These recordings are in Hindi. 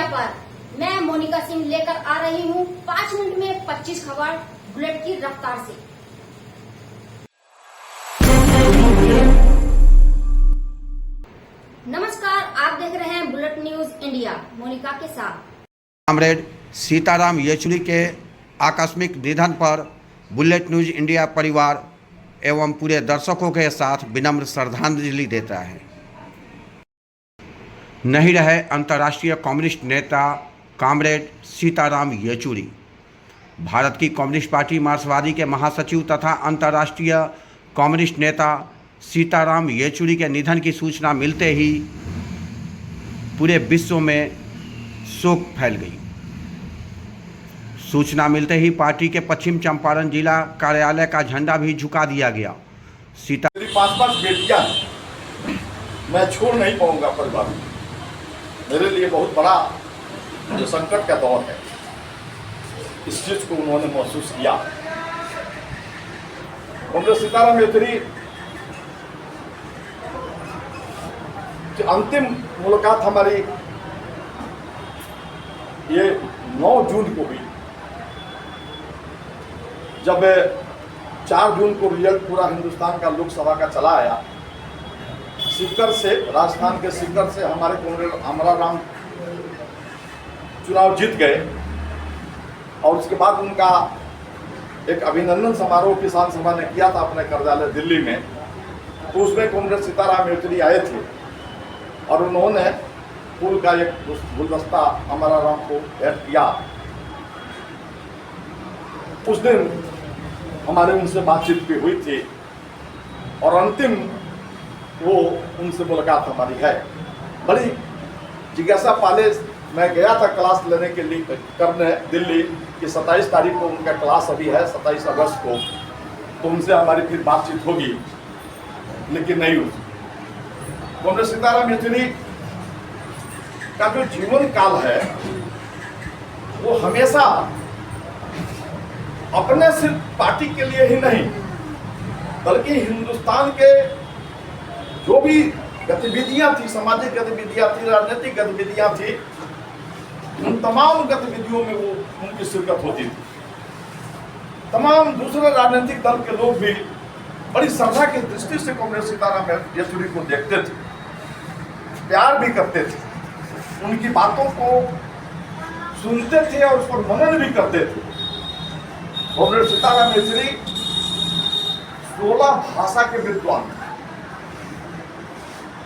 पर मैं मोनिका सिंह लेकर आ रही हूँ 5 मिनट में 25 खबर बुलेट की रफ्तार से। नमस्कार, आप देख रहे हैं बुलेट न्यूज इंडिया, मोनिका के साथ। कॉमरेड सीताराम येचुरी के आकस्मिक निधन पर बुलेट न्यूज इंडिया परिवार एवं पूरे दर्शकों के साथ विनम्र श्रद्धांजलि देता है। नहीं रहे अंतर्राष्ट्रीय कम्युनिस्ट नेता कॉमरेड सीताराम येचुरी। भारत की कम्युनिस्ट पार्टी मार्क्सवादी के महासचिव तथा अंतर्राष्ट्रीय कम्युनिस्ट नेता सीताराम येचुरी के निधन की सूचना मिलते ही पूरे विश्व में शोक फैल गई। सूचना मिलते ही पार्टी के पश्चिम चंपारण जिला कार्यालय का झंडा भी झुका दिया गया। मेरी 5 बेटियां मैं छोड़ नहीं पाऊंगा परिवार में। मेरे लिए बहुत बड़ा जो संकट का दौर है, इस चीज को उन्होंने महसूस किया। कॉमरेड सीताराम येचुरी की अंतिम मुलाकात हमारी ये 9 जून को हुई, जब 4 जून को रिजल्ट पूरा हिंदुस्तान का लोकसभा का चला आया। सीकर से, राजस्थान के सीकर से हमारे कॉमरेड अमरा राम चुनाव जीत गए और उसके बाद उनका एक अभिनंदन समारोह किसान सभा ने किया था अपने कार्यालय दिल्ली में। तो उसमें कॉमरेड सीताराम येचुरी आए थे और उन्होंने फूल का एक गुलदस्ता अमरा राम को भेंट किया। उस दिन हमारे उनसे बातचीत भी हुई थी और अंतिम वो उनसे मुलाकात हमारी है। बड़ी जिज्ञासा पाले मैं गया था क्लास लेने के लिए करने दिल्ली की 27 तारीख को उनका क्लास अभी है, 27 अगस्त को, तो उनसे हमारी फिर बातचीत होगी, लेकिन नहीं हुई। कॉमरेड सीताराम येचुरी का जो जीवन काल है वो हमेशा अपने सिर्फ पार्टी के लिए ही नहीं बल्कि हिंदुस्तान के जो भी गतिविधियां थी, सामाजिक गतिविधियां थी, राजनीतिक गतिविधियां थी, उन तमाम गतिविधियों में वो उनकी शिरकत होती थी। तमाम दूसरे राजनीतिक दल के लोग भी बड़ी श्रद्धा की दृष्टि से कॉमरेड सीताराम येचुरी को देखते थे, प्यार भी करते थे, उनकी बातों को सुनते थे और उस पर मनन भी करते थे। कॉमरेड सीताराम येचुरी 16 भाषा के विद्वान।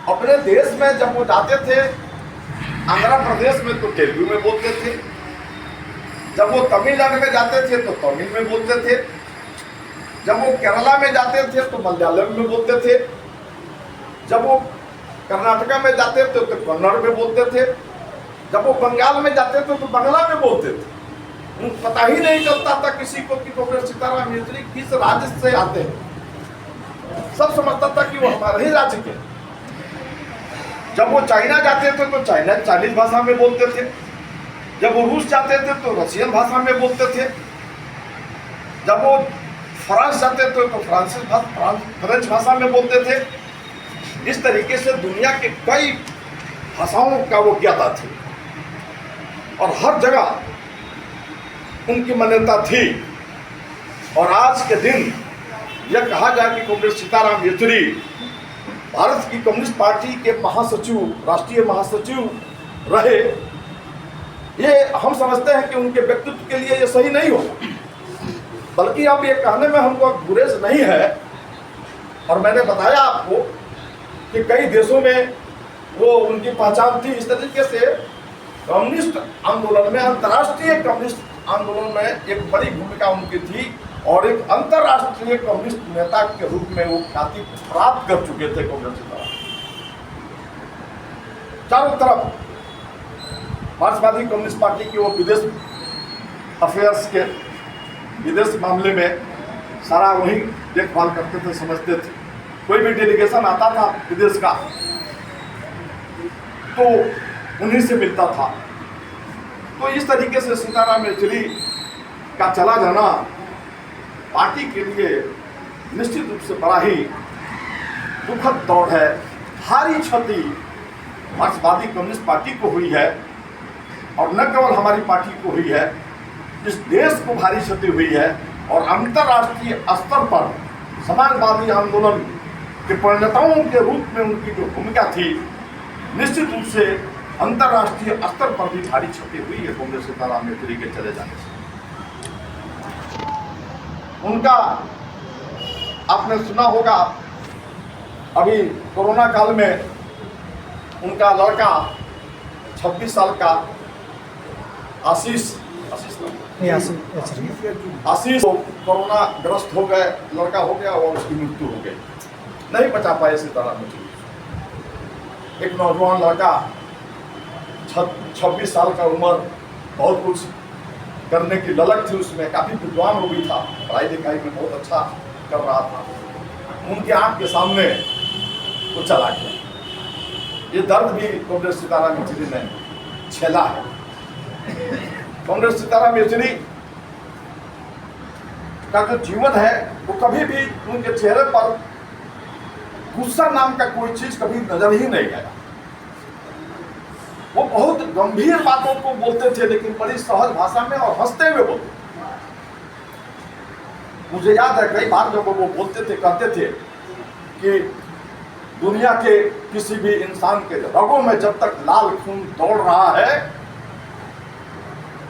अपने देश में जब वो जाते थे, आंध्र प्रदेश में तो तेलुगु में बोलते थे, जब वो तमिलनाडु में जाते थे तो तमिल में बोलते थे, जब वो केरला में जाते थे तो मलयालम में बोलते थे, जब वो कर्नाटका में जाते थे तो कन्नड़ में बोलते थे, जब वो बंगाल में जाते थे तो बांग्ला में बोलते थे। उनको पता ही नहीं चलता था किसी को कि कॉमरेड सीताराम येचुरी किस राज्य से आते हैं। सब समझता था कि वो हमारे ही राज्य के। जब वो चाइना जाते थे तो चाइनीज भाषा में बोलते थे, जब वो रूस जाते थे तो रशियन भाषा में बोलते थे, जब वो फ्रांस जाते थे तो फ्रेंच भाषा में बोलते थे। इस तरीके से दुनिया के कई भाषाओं का वो ज्ञाता थे और हर जगह उनकी मान्यता थी। और आज के दिन यह कहा जाए कि कॉमरेड सीताराम येचुरी भारत की कम्युनिस्ट पार्टी के महासचिव, राष्ट्रीय महासचिव रहे, ये हम समझते हैं कि उनके व्यक्तित्व के लिए ये सही नहीं होगा, बल्कि अब ये कहने में हमको गुरेज नहीं है। और मैंने बताया आपको कि कई देशों में वो उनकी पहचान थी। इस तरीके से कम्युनिस्ट आंदोलन में, अंतर्राष्ट्रीय कम्युनिस्ट आंदोलन में एक बड़ी भूमिका उनकी थी और एक अंतर्राष्ट्रीय कम्युनिस्ट नेता के रूप में वो ख्याति प्राप्त कर चुके थे कॉमरेड सीताराम। चारों तरफ मार्क्सवादी कम्युनिस्ट पार्टी की वो विदेश अफेयर्स के, विदेश मामले में सारा वही देखभाल करते थे, समझते थे। कोई भी डेलीगेशन आता था विदेश का तो उन्हीं से मिलता था। तो इस तरीके से सीताराम येचुरी का चला जाना पार्टी के लिए निश्चित रूप से बड़ा ही दुखद दौर है। भारी क्षति मार्क्सवादी कम्युनिस्ट पार्टी को हुई है और न केवल हमारी पार्टी को हुई है, इस देश को भारी क्षति हुई है। और अंतर्राष्ट्रीय स्तर पर समाजवादी आंदोलन के प्रणेताओं के रूप में उनकी जो भूमिका थी, निश्चित रूप से अंतर्राष्ट्रीय स्तर पर भी भारी क्षति हुई है कांग्रेस सीताराम येचुरी के चले जाने से। उनका आपने सुना होगा, अभी कोरोना काल में उनका लड़का 26 साल का आशीष कोरोना ग्रस्त हो गए, लड़का हो गया और उसकी मृत्यु हो गई। नहीं बचा पाए सीताराम येचुरी। एक नौजवान लड़का 26 साल का उम्र, बहुत कुछ करने की ललक थी उसमें, काफी विद्वान हो भी था, पढ़ाई लिखाई में बहुत अच्छा कर रहा था। उनके आंख के सामने वो चला गया। ये दर्द भी कांग्रेस सीताराम येचुरी ने झेला है। कांग्रेस सीताराम येचुरी का जो जीवन है वो कभी भी उनके चेहरे पर गुस्सा नाम का कोई चीज कभी नजर ही नहीं गया। वो बहुत गंभीर बातों को बोलते थे, लेकिन बड़ी सहज भाषा में और हंसते हुए बोलते। मुझे याद है कई बार जब वो बोलते थे, कहते थे कि दुनिया के किसी भी इंसान के रगों में जब तक लाल खून दौड़ रहा है,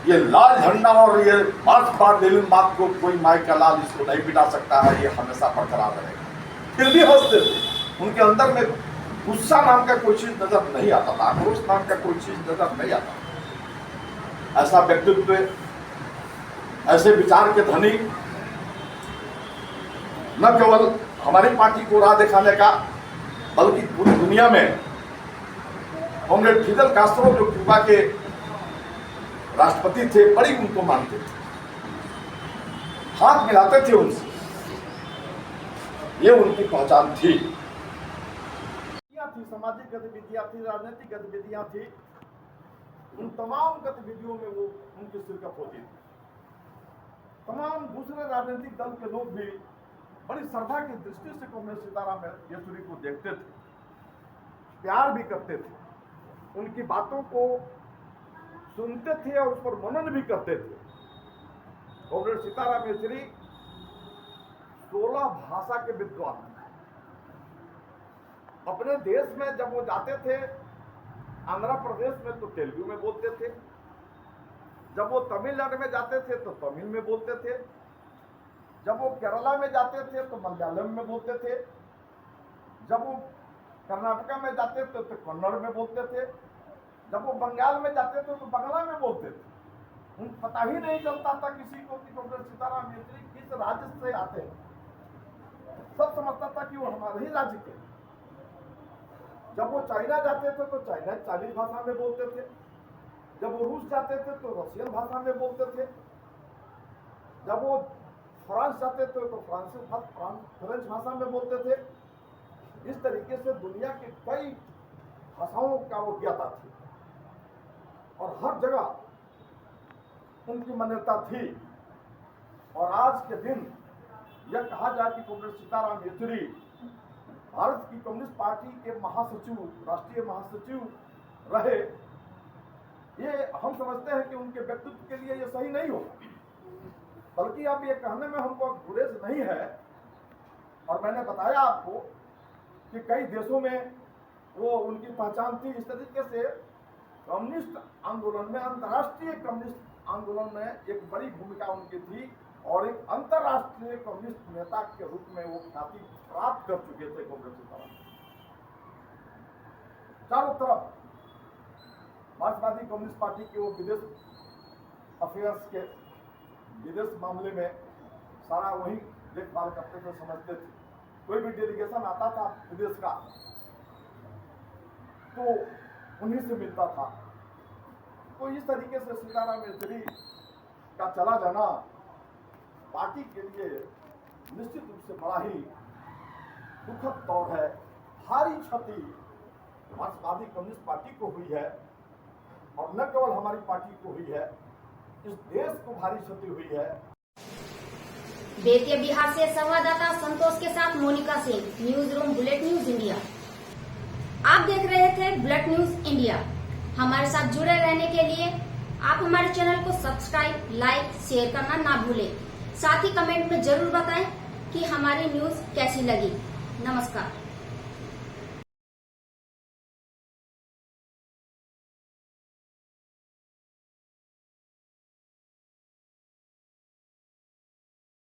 ये लाल झंडा और ये मार्क्स बार लेनिन बात को कोई माई का लाल इसको नहीं मिटा सकता है, ये हमेशा बरकरार रहेगा। फिर भी हंसते थे। उनके अंदर में गुस्सा नाम का कोई चीज नजर नहीं आता था, आक्रोश नाम का कोई चीज नजर नहीं आता। ऐसा व्यक्तित्व, ऐसे विचार के धनी न केवल हमारी पार्टी को राह दिखाने का, बल्कि पूरी दुनिया में कॉमरेड फिदेल कास्ट्रो जो क्यूबा के राष्ट्रपति थे, बड़ी उनको मानते थे, हाथ मिलाते थे उनसे। ये उनकी पहचान थी। सामाजिक गतिविधियां थी, राजनीतिक गतिविधियां थी, उन तमाम गतिविधियों में वो उनकी शिरकत होती थी। तमाम दूसरे राजनीतिक दल के लोग भी बड़ी श्रद्धा की दृष्टि से कांग्रेस सीताराम येचुरी को देखते थे, प्यार भी करते थे, उनकी बातों को सुनते थे और उस पर मनन भी करते थे। कांग्रेस सीताराम येचुरी 16 भाषा के विद्वान। अपने देश में जब वो जाते थे, आंध्र प्रदेश में तो तेलुगु में बोलते थे, जब वो तमिलनाडु में जाते थे तो तमिल में बोलते थे, जब वो केरला में जाते थे तो मलयालम में बोलते थे, जब वो कर्नाटका में जाते थे तो कन्नड़ में बोलते थे, जब वो बंगाल में जाते थे तो बांग्ला में बोलते थे। उनको पता ही नहीं चलता था किसी को कि कांग्रेस सीताराम येचुरी किस राज्य से आते हैं। सब समझता था कि वो हमारे ही राज्य के। जब वो चाइना जाते थे तो चाइनीज भाषा में बोलते थे, जब वो रूस जाते थे तो रशियन भाषा में बोलते थे, जब वो फ्रांस जाते थे तो फ्रेंच भाषा में बोलते थे। इस तरीके से दुनिया के कई भाषाओं का वो ज्ञाता थी और हर जगह उनकी मान्यता थी। और आज के दिन यह कहा जाए कि कांग्रेस सीताराम येचुरी भारत की कम्युनिस्ट पार्टी के महासचिव, राष्ट्रीय महासचिव रहे, ये हम समझते हैं कि उनके व्यक्तित्व के लिए ये सही नहीं होगा। बल्कि अब ये कहने में हमको गुरेज नहीं है। और मैंने बताया आपको कि कई देशों में वो उनकी पहचान थी। इस तरीके से कम्युनिस्ट आंदोलन में, अंतर्राष्ट्रीय कम्युनिस्ट आंदोलन में एक बड़ी भूमिका उनकी थी और एक अंतर्राष्ट्रीय कम्युनिस्ट नेता के रूप में वो ख्याति प्राप्त कर चुके थे कांग्रेस सीताराम। चारों तरफ मार्क्सवादी कम्युनिस्ट पार्टी के वो विदेश अफेयर्स के विदेश मामले में सारा वही देखभाल करते थे, समझते थे। कोई भी डेलीगेशन आता था विदेश का तो उन्हीं से मिलता था। तो इस तरीके से सीताराम येचुरी का चला जाना पार्टी के लिए निश्चित रूप से बड़ा ही दुखद दौर है। भारी क्षति मार्क्सवादी कम्युनिस्ट पार्टी को हुई है और न केवल हमारी पार्टी को हुई है, इस देश को भारी क्षति हुई है। बेतिया बिहार से संवाददाता संतोष के साथ Monika Singh, news room bullet news India. आप देख रहे थे बुलेट न्यूज इंडिया। हमारे साथ जुड़े रहने के लिए आप हमारे चैनल को सब्सक्राइब, लाइक, शेयर करना ना भूलें। साथ ही कमेंट में जरूर बताएं कि हमारी न्यूज कैसी लगी। नमस्कार।